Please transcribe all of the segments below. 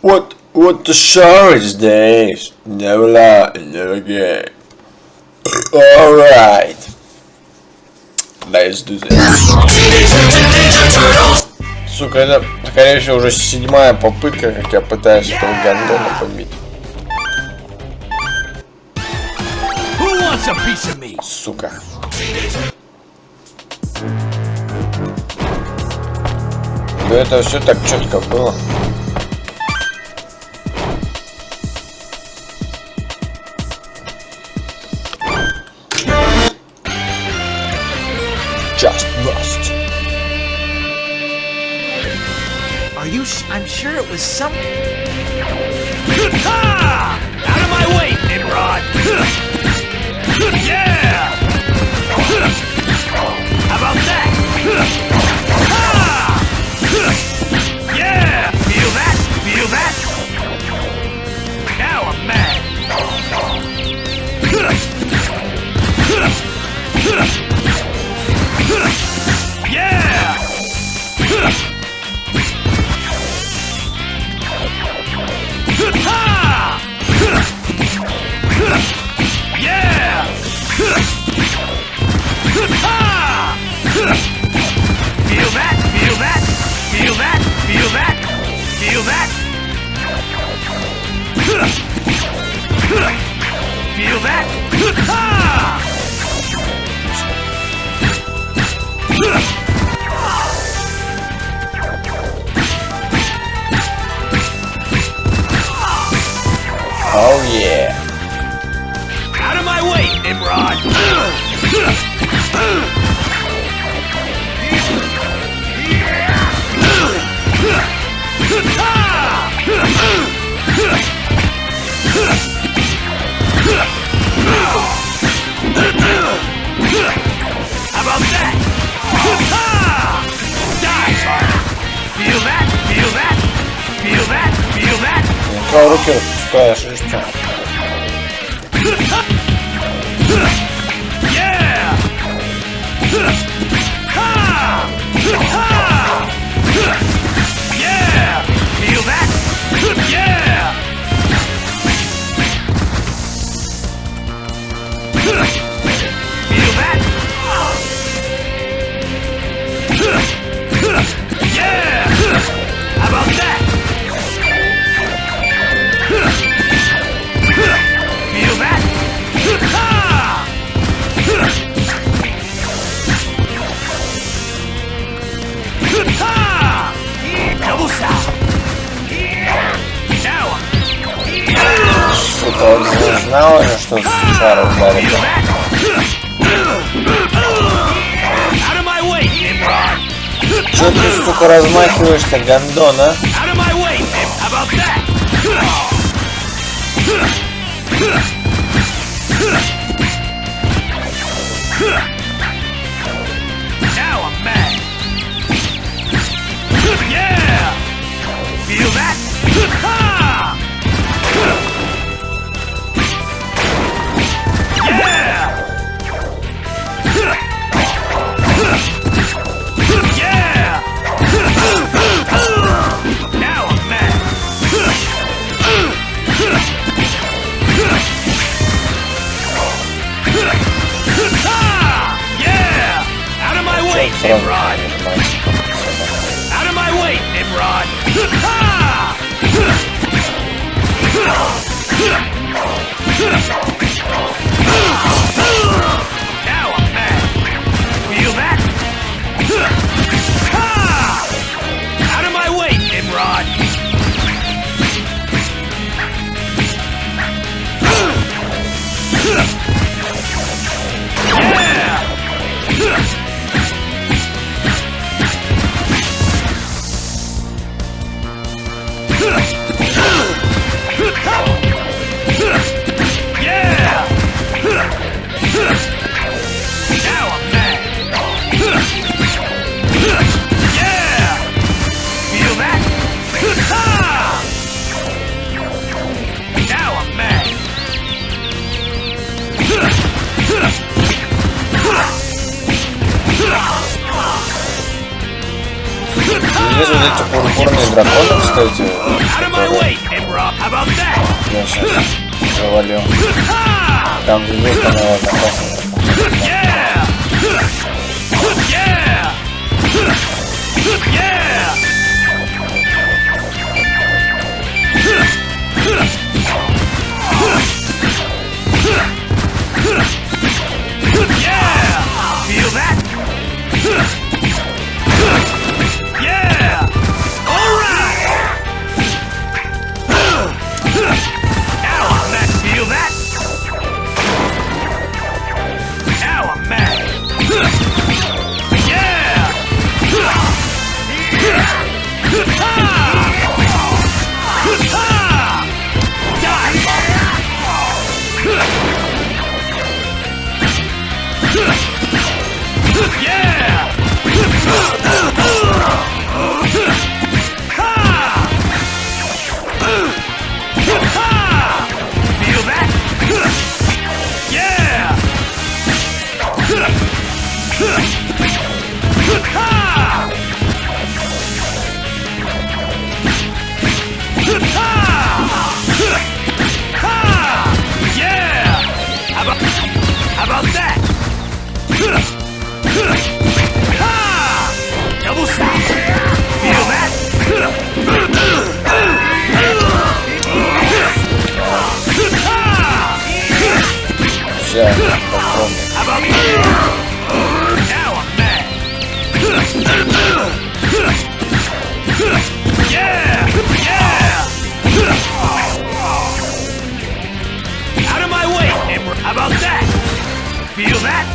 What the show is this? Never lie, never gay. Alright. Let's do this. Сука, это, скорее всего, уже седьмая попытка, как я пытаюсь этого гандона побить. Сука. Ну это все так четко было. Just rust. Are you? I'm sure it was some. Out of my way, Nimrod. Yeah. How about that? Yeah. Feel that? Feel that? Now I'm mad. Yeah! Yeah! Feel that? Feel that? Feel that? Feel that? Feel that? Feel that? Oh yeah. Out of my way, Nimrod. How about that? Die! Feel that? Feel that? Feel that? Feel that? Твои руки распускаешь, и что? Yeah! Yeah! Feel that? Yeah! Feel that? Yeah! How about that? Feel that? Double shot! Now! Сука, вот здесь знала же, что шар ударит. Чё ты, сука, размахиваешься, гандон, а? Now I'm mad. Yeah! Feel that? Yeah! Yeah! Now I'm mad. Yeah! Out of my way, Nimrod! Out of my way, Nimrod! Now I'm mad. Feel that? Out of my way, Nimrod! Yeah! Yeah! Now I'm mad. Yeah! Feel that? Now I'm mad. Здесь вот эти пурпурные драконы, кстати, которые about that? Я сейчас завалил. Там видео канала одноклассника. Yeah! Yeah! Yeah! Yeah! Feel that? Yeah! All right! Now I'm mad. Feel that? Now I'm mad. Yeah! Feel that? Yeah! Yeah! How about that? Double stop! Feel that? Сейчас попробуем. How about that? Now I'm mad. Yeah! Yeah! Out of my way, Emperor. How about that? Feel that?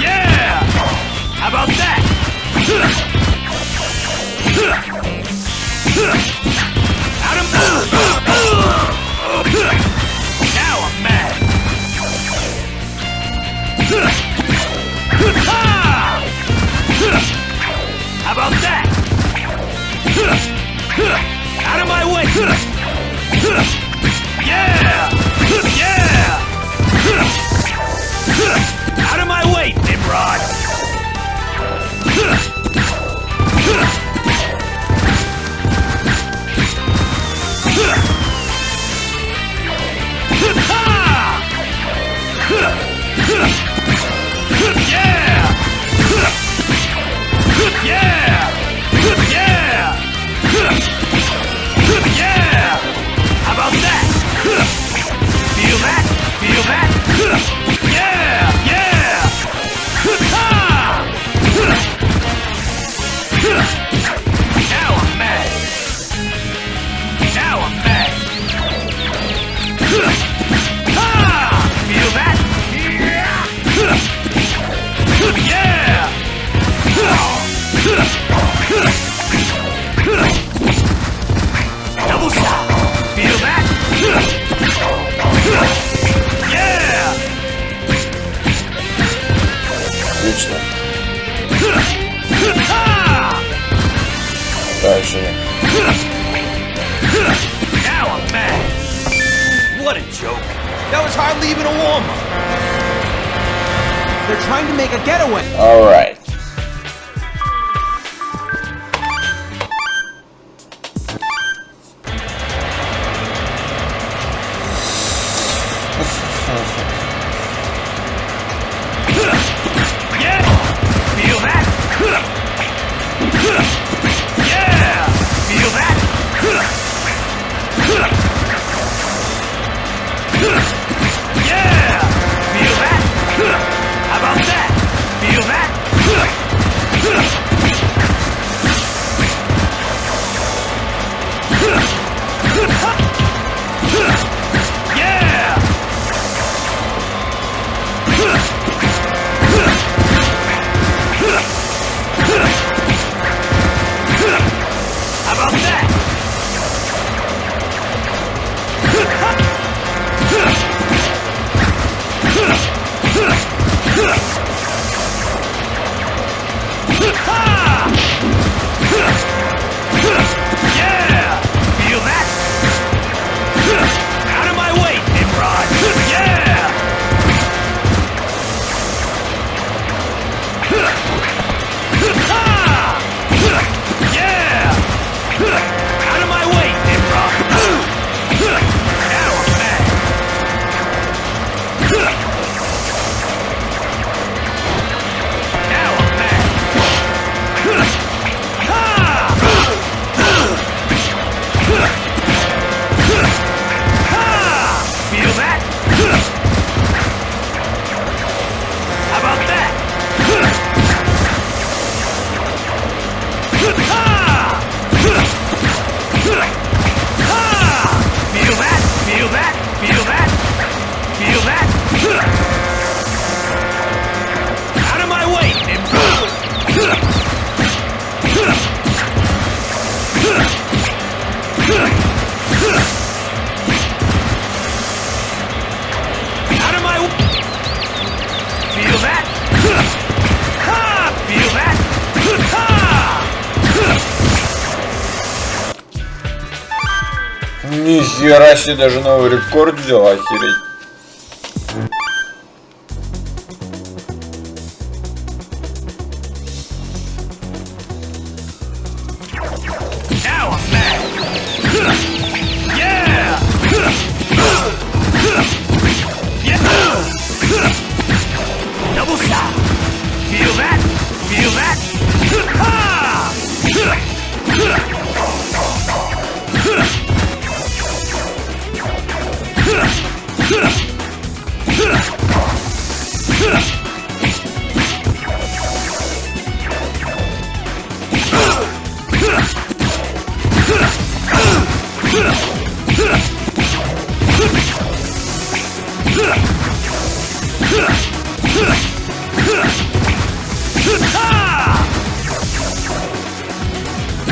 Yeah! How about that? Out of now I'm mad. How about that? Out of my way! Yeah! Yeah! Out of my way, Nimrod! Yeah! Yeah! Yeah! Yeah! How about that? Feel that? Feel that? Yeah! Yeah! Now I'm mad. Now I'm mad. Feel that? Yeah! Double stop! Feel that? Yeah! Отлично. Дальше. Now I'm mad. What a joke. That was hardly even a warm-up. They're trying to make a getaway. All right. Yeah! Feel that? Yeah! Feel that? Yeah! Feel that? How about that? Feel that? Нихера себе, даже новый рекорд взял, охереть.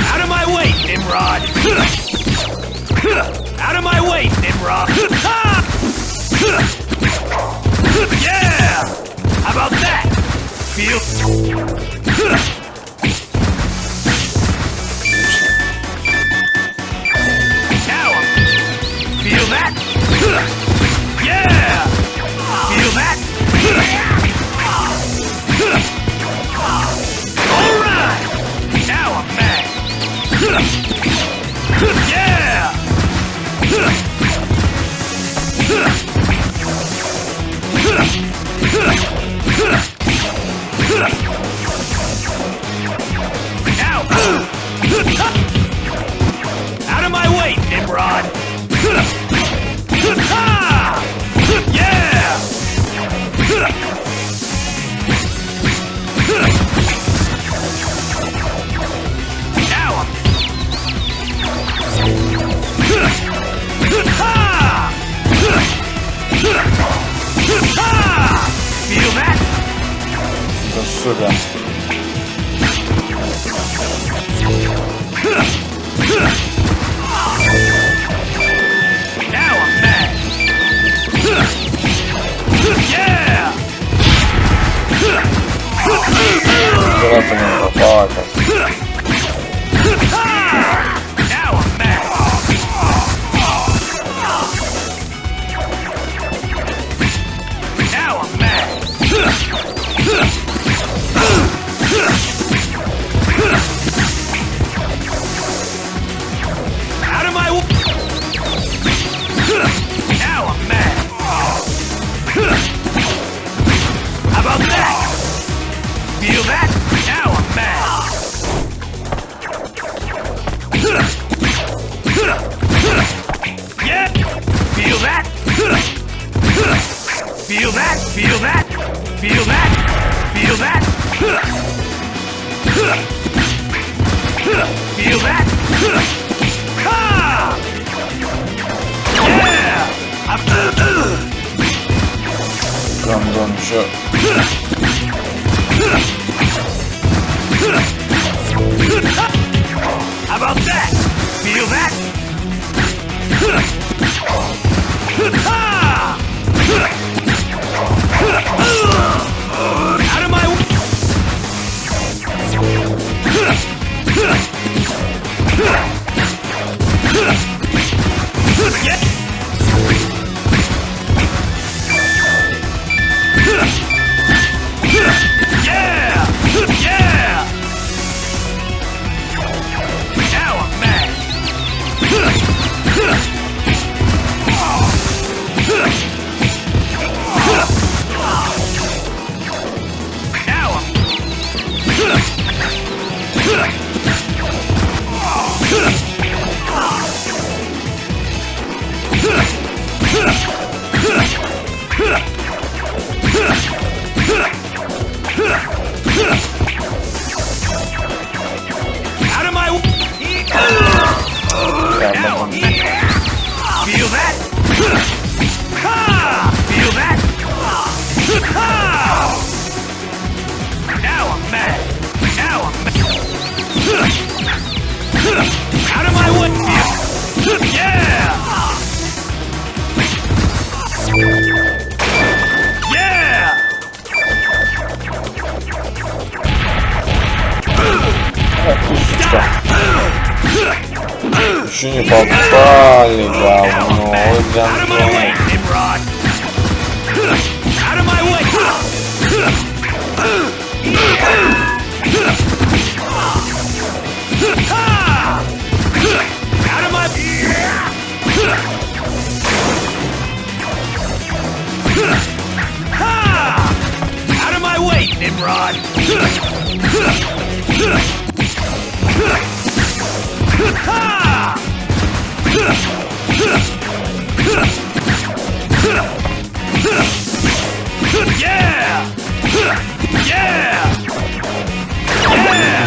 Out of my way, Nimrod! Out of my way, Nimrod! Yeah! How about that? Feel... Now, feel that? Yeah! Feel that? Alright! Now I'm mad! Yeah! Now! Out of my way, Nimrod! Yeah! Now I'm... Feel that? Да сука. Now I'm mad. Yeah! Аккуратно не попала как. Now I'm mad. Now I'm mad. Out of my way. Now I'm mad. How about that? Feel that? Now I'm mad. Yeah. Feel that? Feel that? Feel that? Feel that? Feel that? Feel that? Ha! Yeah! Гандон еще. How about that? Feel that? Out of my way! Yeah! Yeah! Yeah! Now I'm mad! Now I'm... Out of my way! Now I'm mad! Feel that? Ha! Feel that? Ha! Now I'm mad! Now I'm mad! Out of my way! Yeah! Yeah! Еще не попали, говно. Ой, гандон.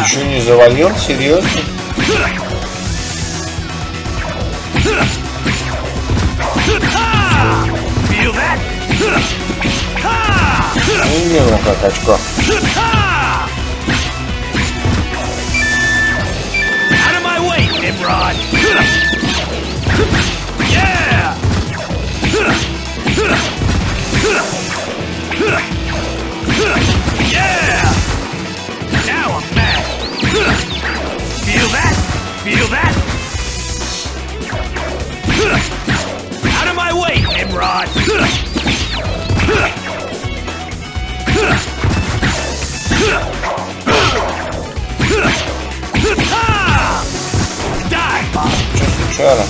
Ничего не завалил? Серьезно? Не мило как очко. Feel that? Feel that? Out of my way, Nimrod! Die, Bob! Что случайно?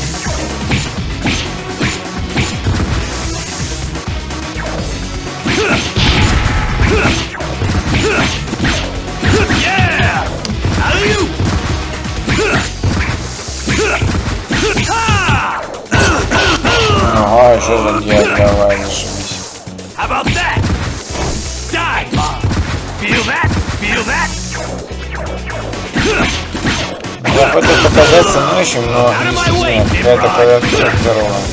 Yeah! Alley-oop! Ага, что за дело? Давай, зашибись. How about that? Die, Bob! Feel that? Feel that? Я хотел показаться ночью, но действительно, какая-то клавиатура здоровая.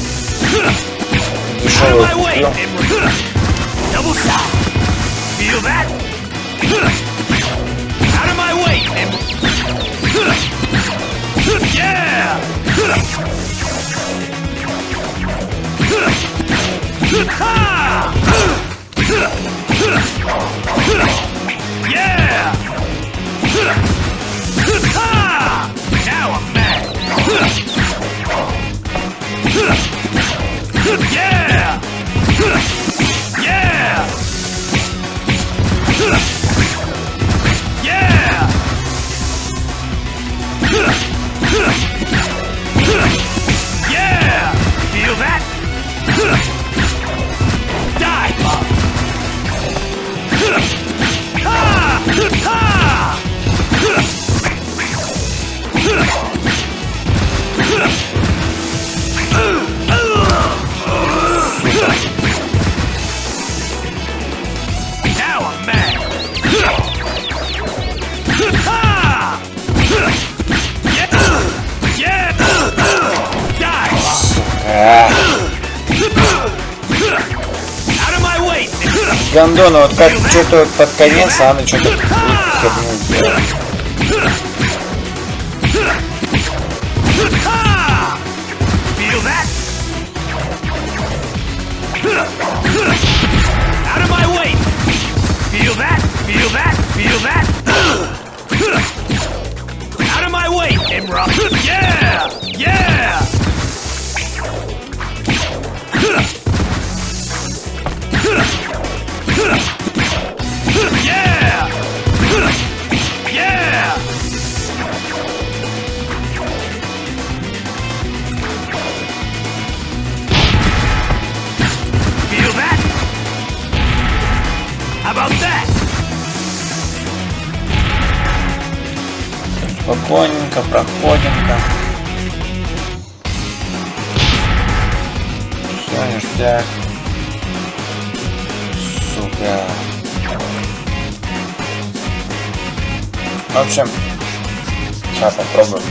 Дешевую купил. Double shot! Feel that? Out of my way, yeah! Yeah! Now I'm mad! Yeah! Yeah! Yeah! Yeah! Feel that? Die, Bob! Ha! Ha! Now I'm mad! Ha! Yeah! Die, Bob! Out of my way! Гандона, вот как что-то под конец, а она что-то херню сделала. Feel that? Out of my way! Feel that? Feel that? Feel that? Out of my way, Nimrod! Yeah! Yeah! Yeah! Yeah! Feel that? How about that? Спокойненько проходим-ка. Все, ништяк. Сука. В общем, сейчас попробуем.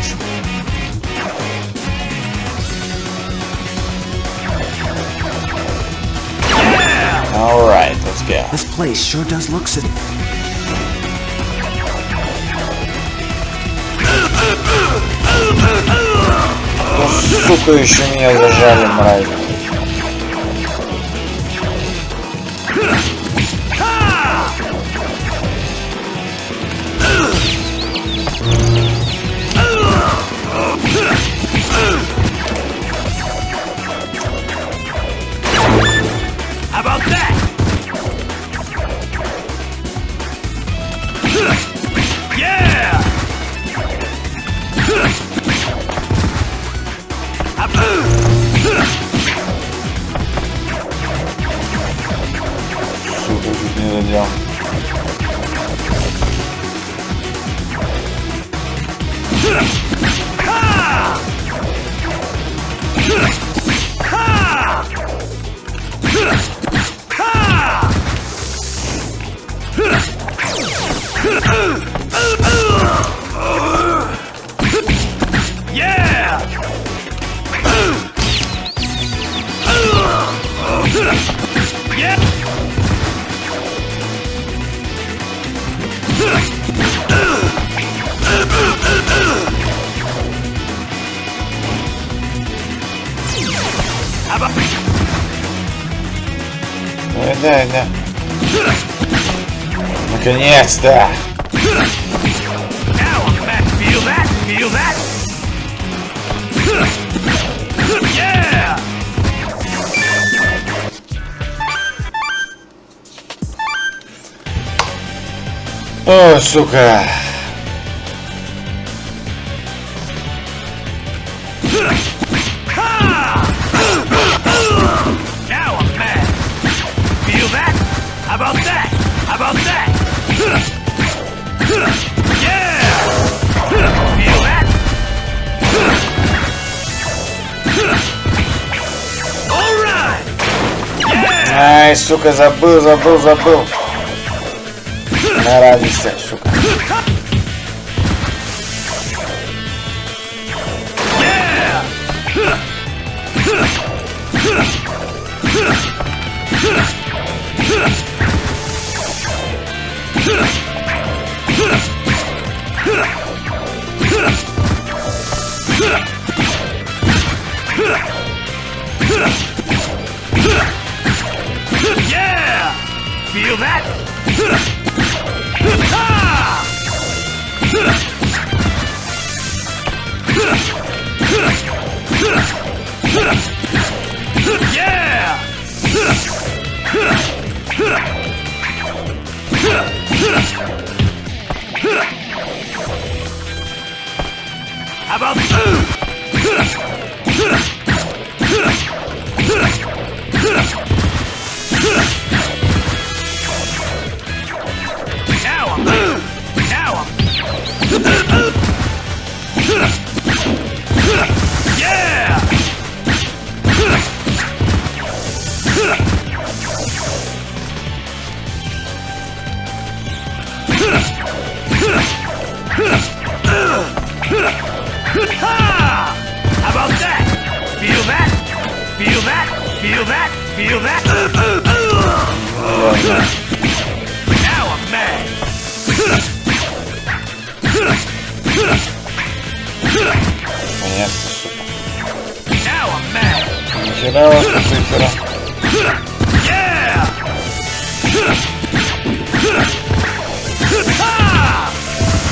Alright, let's go. This place sure does look so... Ну, сука, еще меня зажали, мразь. Да. Наконец-то! О, сука! Ай, сука, забыл. На радость, сука. Yeah! Feel that? Yeah! How about yeah! How about that? Feel that? Feel that? Feel that? Feel that? Now I'm mad. Понятно, сука. Now I'm mad. Нихера вас цифра. Yeah!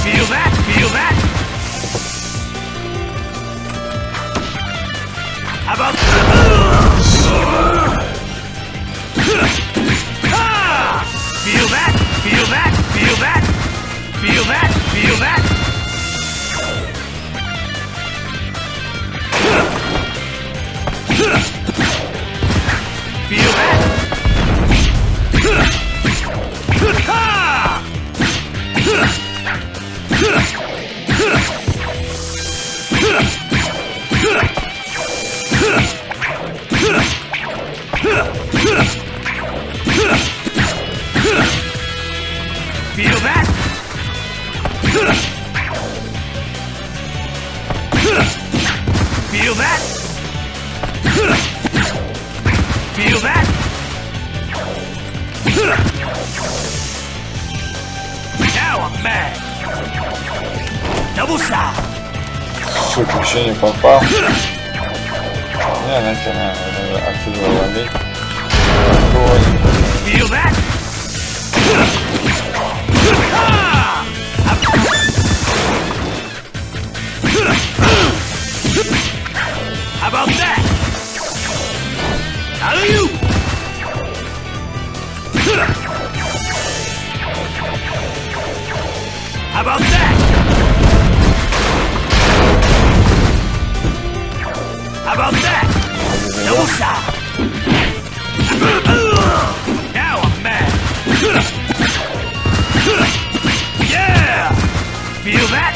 Feel that? Feel that? How about feel that? Feel that? Feel that? Feel that? Feel that? Feel that? Feel that? Feel that? Feel that? Now I'm mad. Double shot. Сука, еще не попал. Не, нахер, отсюда валить. Feel that? How about that? How are you? How about that? How about that? Double shot. Now I'm mad. Yeah! Feel that?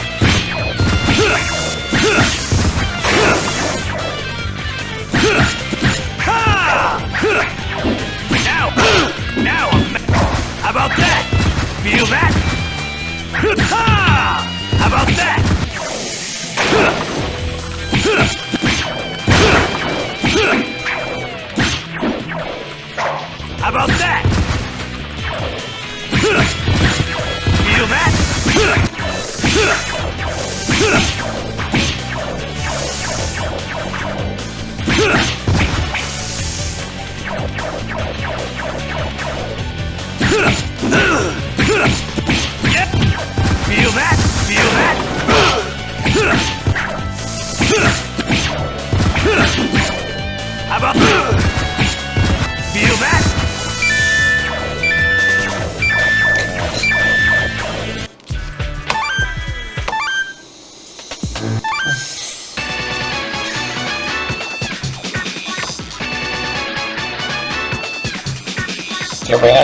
Я понял.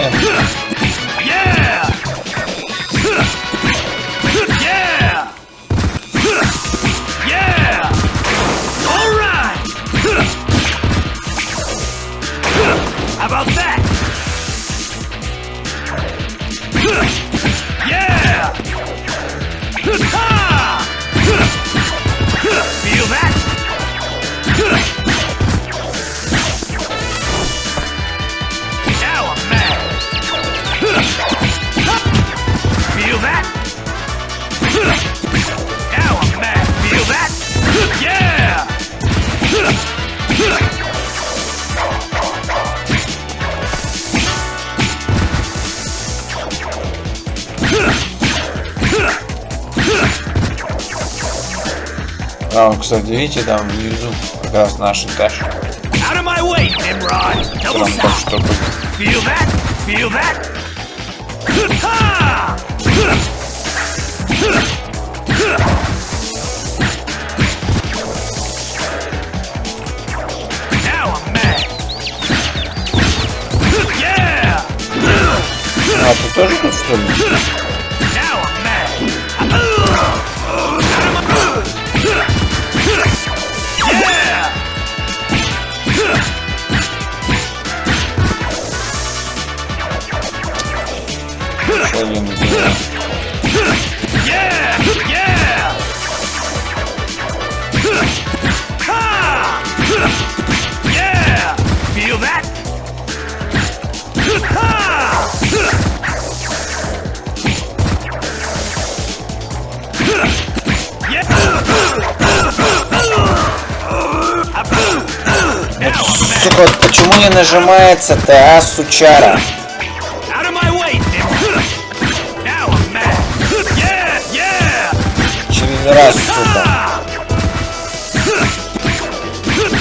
Yeah! Yeah! Yeah! All right! How about that? Yeah! Ha! Feel that? Now I'm mad. Feel that? Now I'm mad. Feel that? Yeah! А, кстати, видите, там внизу как раз наш этаж. Out of my way, Nimrod! Double Там так shot! что будет. Feel that? Feel that? Ha! Now I'm mad. Yeah! А, ты тоже тут что ли? Now I'm mad. Yeah! Еще один сделал. Yeah! Yeah! Ha! Yeah! Feel that? Ha! Сука, вот почему не нажимается-то, а, сучара? Out of my way, Nimrod. Now I'm mad. Yeah! Yeah! Через раз, сука.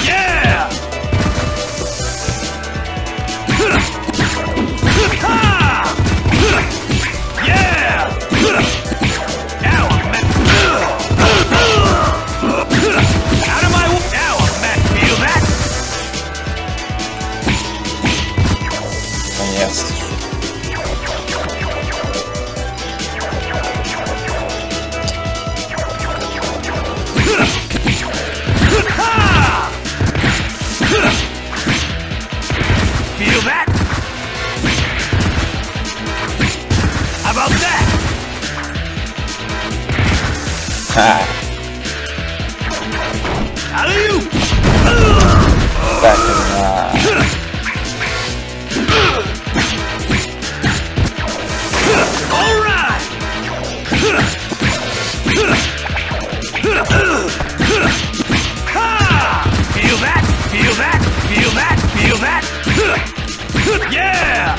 Yeah! Yeah! Now I'm mad. Out of my way. Now I'm mad. Feel that? Наконец-то. Feel that? How about that? Ха. Alley-oop! Так, на. All right! Ha! Feel that? Feel that? Feel that? Feel that? Yeah!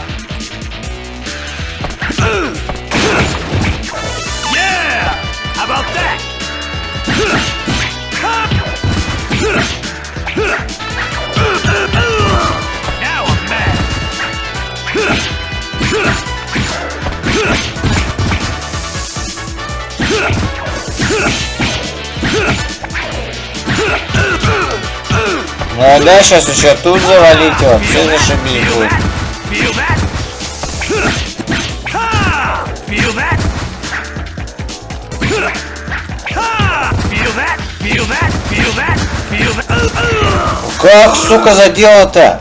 Yeah! How about that? Now I'm mad. Ну а да, сейчас еще тут завалить вообще зашибись будет. Feel that? Ha! Feel that? Ha! Feel that? Feel that? Feel that? Feel that? Как, сука, задело-то?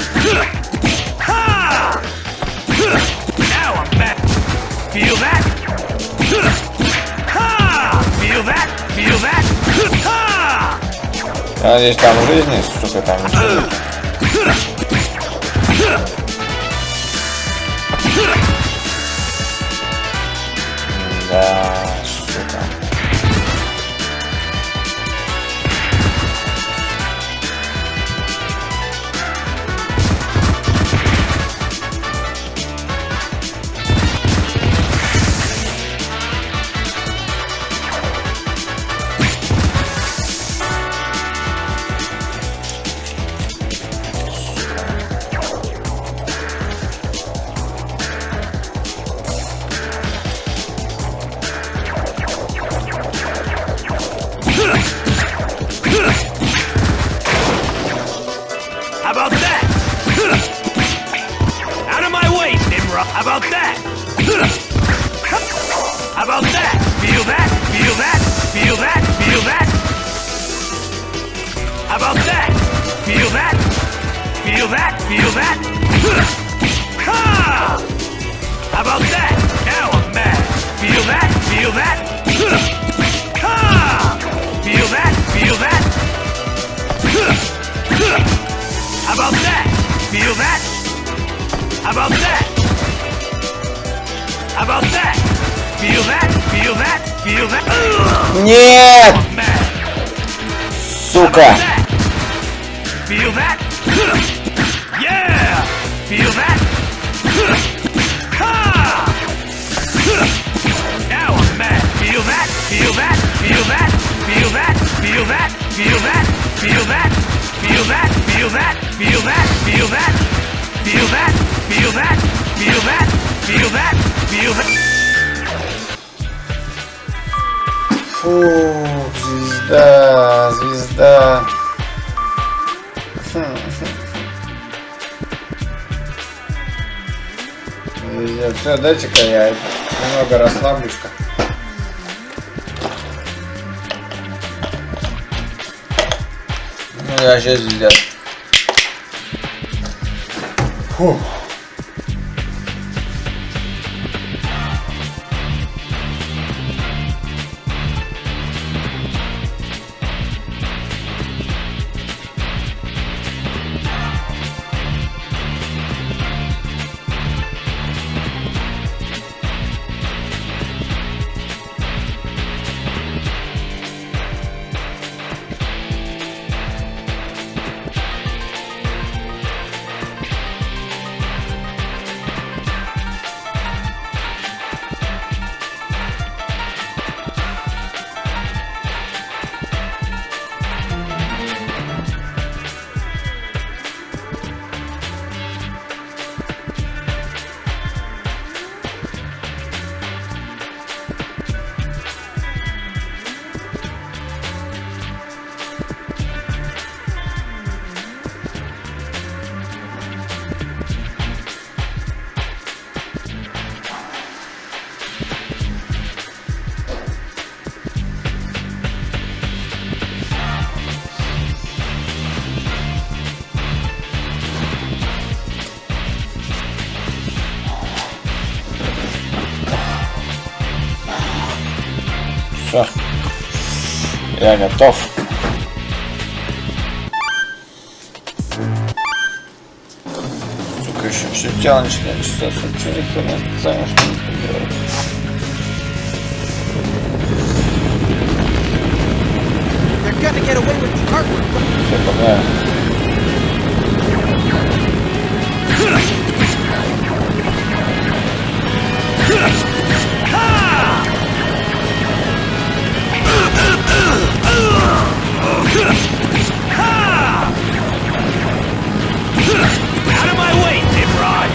Ha! Now I'm mad. Feel that? Ha! Feel that? Feel that? Ha! А здесь там жизни, сука, там ничего. Да, сука. How about that? Feel that? Feel that? Feel that? Ha! How about that? Now I'm mad. Feel that? Feel that? Ha! Feel that? Feel that? How about that? Feel that? How about that? How about that? Feel that? Feel that? Feel that? Нет! I'm mad. Сука! Feel that? Yeah! Feel that? Ha! Now I'm mad. Feel that? Feel that? Feel that? Feel that? Feel that? Feel that? Feel that? Feel that? Feel that? Feel that? Feel that? Feel that? Feel that? Feel that? Feel that? Feel that? Фу, звезда, звезда. Все, дайте-ка я немного расслаблюсь-ка. Ну, я сейчас сделаю. Фу. Все, я готов. Сука, еще все тело начинает чесаться. Что ни хрена не знаю, что не делать. Все, погнали. Out of my way, Nimrod!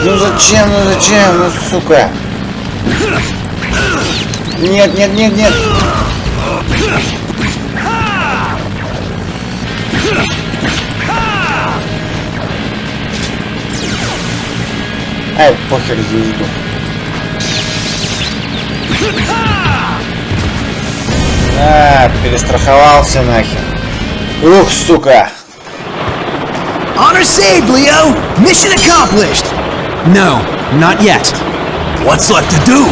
Ну зачем, ну сука. Нет, нет, нет, нет. Ай, похер звезду. А, перестраховался нахер. Ух, сука. Honor saved, Leo! Mission accomplished! No, not yet. What's left to do?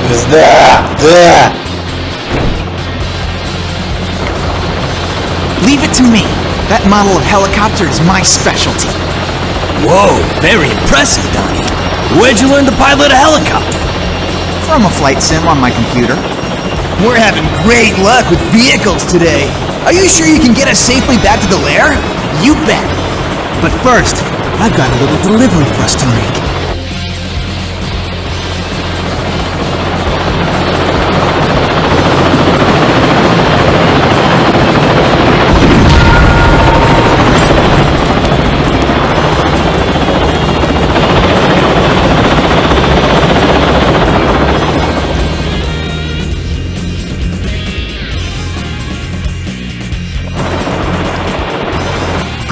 Звезда, да. Leave it to me. That model of helicopter is my specialty. Whoa, very impressive, Donnie. Where'd you learn to pilot a helicopter? From a flight sim on my computer. We're having great luck with vehicles today. Are you sure you can get us safely back to the lair? You bet. But first, I've got a little delivery for us to make.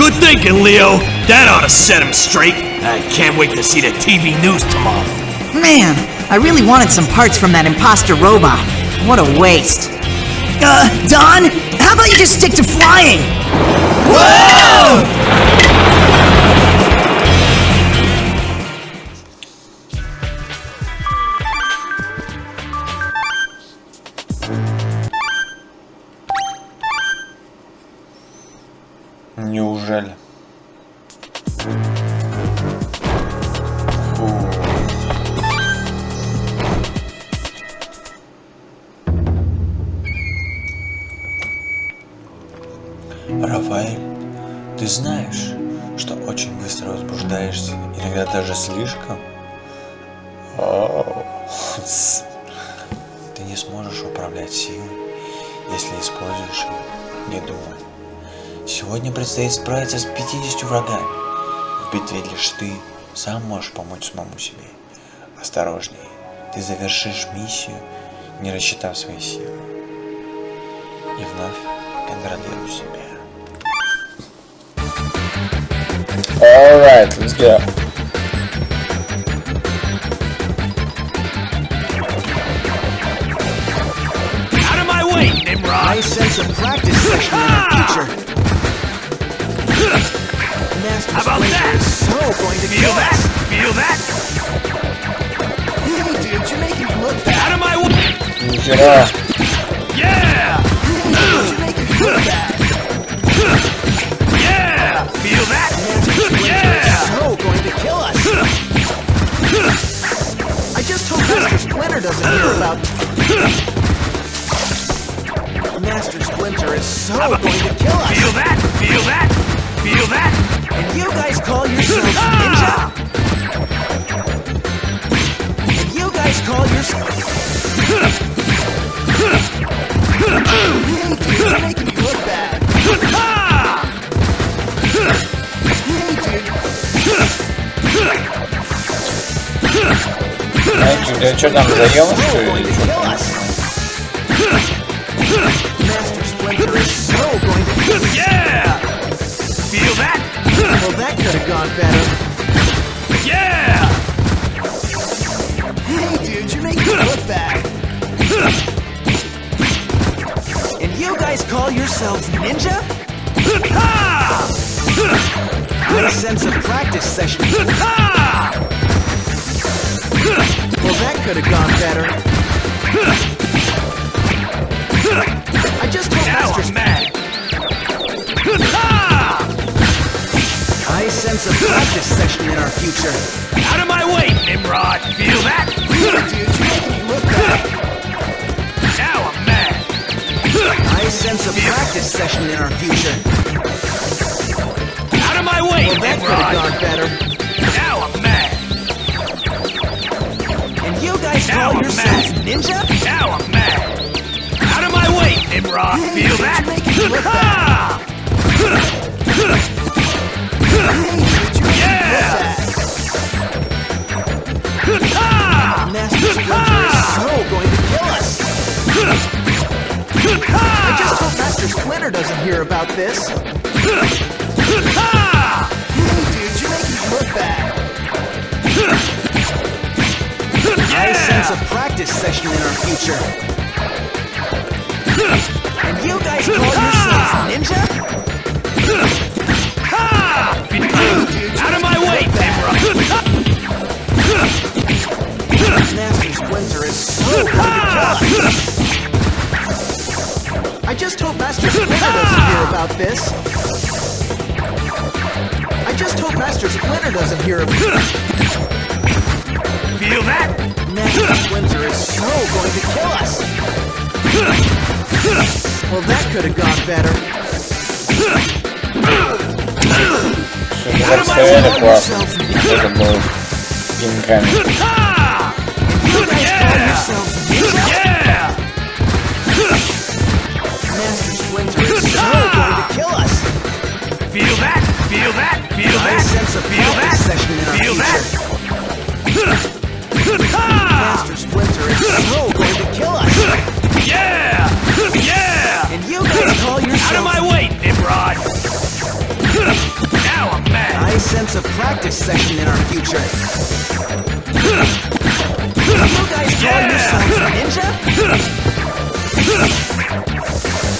Good thinking, Leo. That ought to set him straight. I can't wait to see the TV news tomorrow. Man, I really wanted some parts from that imposter robot. What a waste. Don, how about you just stick to flying? Whoa! Неужели? Рафаэль, ты знаешь, что очень быстро возбуждаешься, иногда даже слишком? Ты не сможешь управлять силой, если используешь ее, не думай. Сегодня предстоит справиться с 50 врагами. В битве лишь ты сам можешь помочь самому себе. Осторожнее, ты завершишь миссию, не рассчитав свои силы. И вновь контролируй себя. Alright, let's go. Out of my way, Nimrod! I sense a practice session in our future. How about that? So going to Feel that? Feel that? Hey, dude, you're making me look bad. Out of my way! Нихера. Yeah! You're making me look bad. Yeah! Feel that? Yeah! So going to kill us. I just hope Master Splinter doesn't hear about. Master Splinter is so going to kill us. Feel that? Feel that? Feel that? And you guys call yourselves ninja? And you guys call yourselves. Hey, dude, you're making me look bad. Знаете, что там заело, что ли, или что? Master Splinter is so going to. Yeah! Feel that? Well, that could have gone better. Yeah! Hey, dude, you're making me look bad. And you guys call yourselves ninja? I sense a practice session. Well, that could have gone better. I just hope Now Master I'm mad. I sense a practice session in our future. Out of my way, Nimrod! Feel that? Dude, you're making me look bad. Now I'm mad. I sense a practice session in our future. Out of my way, Well, that could have Nimrod! gone better. Now I'm mad. And you guys Now call I'm yourselves mad. ninja? Now I'm mad. Out of my way, Nimrod! Feel that? You're making me look bad. Yeah! Master Splinter is so going to kill us. I just hope Master Splinter doesn't hear about this. Hey, dude, you're making me look bad. I sense a practice session in our future. And you guys call yourselves ninja? Out of my way, Nimrod! Master Splinter is so going to kill us. I just hope Master Splinter doesn't hear about this. I just hope Master Splinter doesn't hear about this. Feel that? Master Splinter is so going to kill us. Well, that could have gone better. Супер Рафаэля классно. Это был геймками. You guys call yourselves ninja? Yeah! Master Splinter is so going to kill us. Feel that? Feel that? Feel I that? sense a Feel that? practice session in our Feel future. that? Master Splinter is so going to kill us. Yeah! Yeah! And you guys call Out of yourselves. my way, Nimrod! practice session in our future. You guys call yourselves ninja?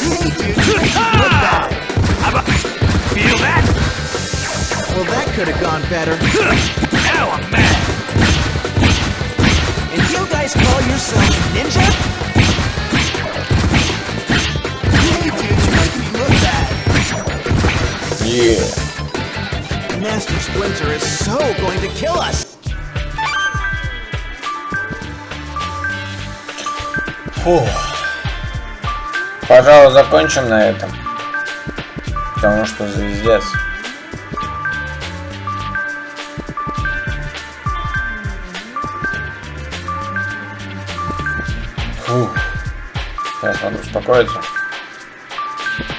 Hey, dude, you make me look bad. Feel that? Well, that could have gone better. Now I'm mad. And you guys call yourselves ninja? Hey, dude, you make me look bad. Yeah. Master Splinter is so going to kill us. Фух. Пожалуй, закончим на этом. Потому что звездец. Фух. Сейчас надо успокоиться.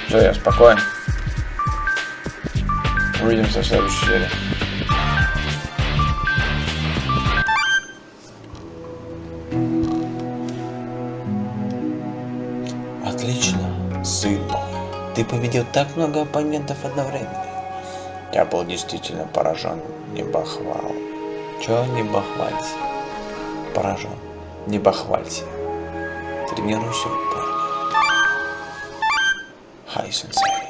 Все, я спокоен. Увидимся в следующей серии. Отлично, сын мой. Ты победил так много оппонентов одновременно. Я был действительно поражен. Не бахвал. Чё не бахвальте? Поражен. Не бахвальте. Тренируйся, парни. Хай, сенсей.